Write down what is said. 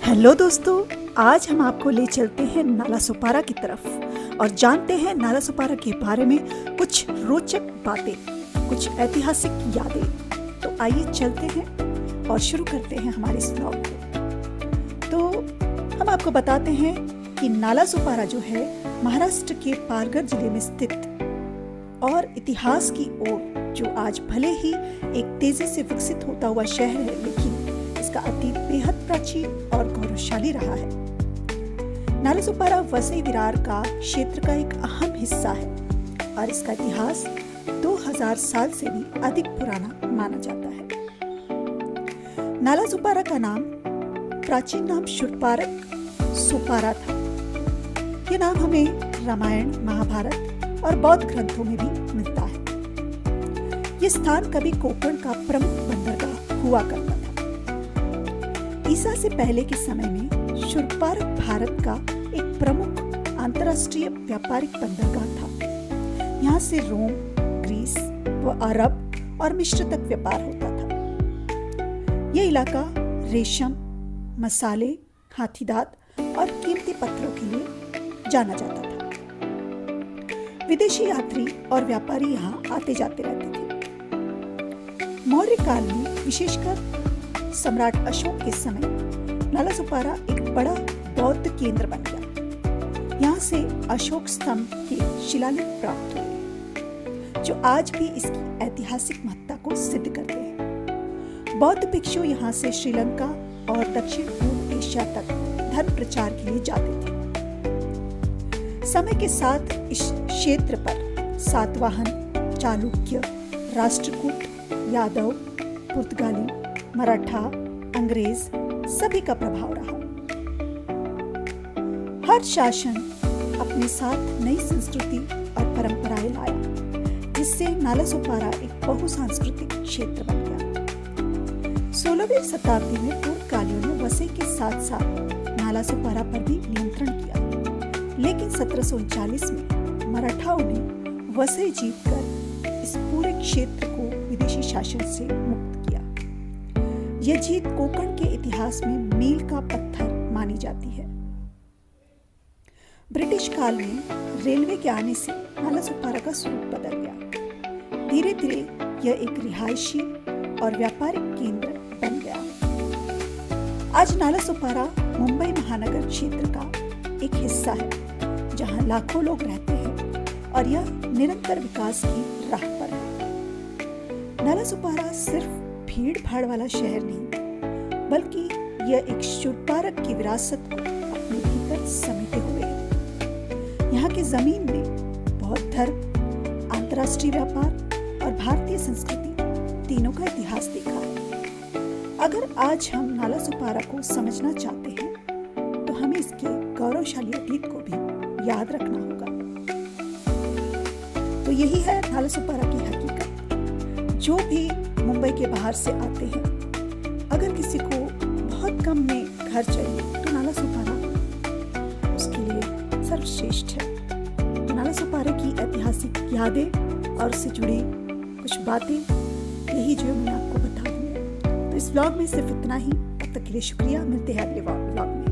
Hello दोस्तों, आज हम आपको ले चलते हैं नालासोपारा की तरफ और जानते हैं नालासोपारा के बारे में कुछ रोचक बातें, कुछ ऐतिहासिक यादें। तो आइए चलते हैं और शुरू करते हैं हमारे इस ब्लॉग को। तो हम आपको बताते हैं कि नालासोपारा जो है महाराष्ट्र के पालघर जिले में स्थित और इतिहास की ओर जो आज भले ही एक तेजी से विकसित होता हुआ शहर है, लेकिन इसका अतीत बेहद प्राचीन और गौरवशाली रहा है। नालासोपारा वसई विरार का क्षेत्र का एक अहम हिस्सा है और इसका इतिहास 2000 साल से भी अधिक पुराना माना जाता है। नालासोपारा का नाम प्राचीन नाम शूरपारक सोपारा था। यह नाम हमें रामायण, महाभारत और बौद्ध ग्रंथों में भी मिलता है। यह स्थान कभी कोंकण का प्रमुख बंदरगाह हुआ करता था। ईसा से पहले के समय में शूरपारक भारत का एक प्रमुख अंतर्राष्ट्रीय व्यापारिक बंदरगाह था। यहाँ से रोम, ग्रीस व अरब और मिस्र तक व्यापार होता था। यह इलाका रेशम, मसाले, हाथीदांत और कीमती पत्थरों के लिए जाना जाता था। विदेशी यात्री और व्यापारी यहाँ आते जाते रहते थे। मौर्य काल में विशेषकर सम्राट अशोक के समय नालासोपारा एक बड़ा बौद्ध केंद्र बन गया। यहाँ से अशोक स्तंभ के शिलालेख प्राप्त हुए जो आज भी इसकी ऐतिहासिक महत्ता को सिद्ध करते हैं। बौद्ध भिक्षु यहाँ से श्रीलंका और दक्षिण पूर्व एशिया तक धर्म प्रचार के लिए जाते थे। समय के साथ इस क्षेत्र पर सातवाहन, चालुक्य, राष्ट्रकूट, यादव, पुर्तगाली, मराठा, अंग्रेज सभी का प्रभाव रहा। हर शासन अपने साथ नई संस्कृति और परंपराएं लाया, जिससे नालासोपारा एक बहुसांस्कृतिक क्षेत्र बन गया। 16वीं शताब्दी में पुर्तगालियों ने वसई के साथ साथ नालासोपारा पर भी नियंत्रण किया, लेकिन 1739 में मराठाओं ने वसई जीतकर इस पूरे क्षेत्र को विदेशी शासन से मुक्त किया। यह जीत कोंकण के इतिहास में मील का पत्थर मानी जाती है। ब्रिटिश काल में रेलवे के आने से नालासोपारा का स्वरूप बदल गया। धीरे धीरे यह एक रिहायशी और व्यापारिक केंद्र बन गया। आज नालासोपारा मुंबई महानगर क्षेत्र का एक हिस्सा है, जहां लाखों लोग रहते हैं और यह निरंतर विकास की राह पर है। नालासोपारा सिर्फ भीड़ भाड़ वाला शहर नहीं, बल्कि यह एक शूरपारक की विरासत को अपने भीतर समेटे हुए है। यहाँ की जमीन में बौद्ध धर्म, अंतर्राष्ट्रीय व्यापार और भारतीय संस्कृति तीनों का इतिहास देखा है। अगर आज हम नालासोपारा को समझना चाहते हैं, तो हमें इसके गौरवशाली अतीत को भी याद रखना होगा। तो यही है नालासोपारा की हकीकत। जो भी मुंबई के बाहर से आते हैं, अगर किसी को बहुत कम में घर चाहिए तो नालासोपारा उसके लिए सर्वश्रेष्ठ है। तो नालासोपारा की ऐतिहासिक यादें और उससे जुड़ी कुछ बातें यही जो मैंने आपको बता दी है। तो इस व्लॉग में सिर्फ इतना ही। तब तक के लिए शुक्रिया। मिलते हैं अगले व्लॉग में।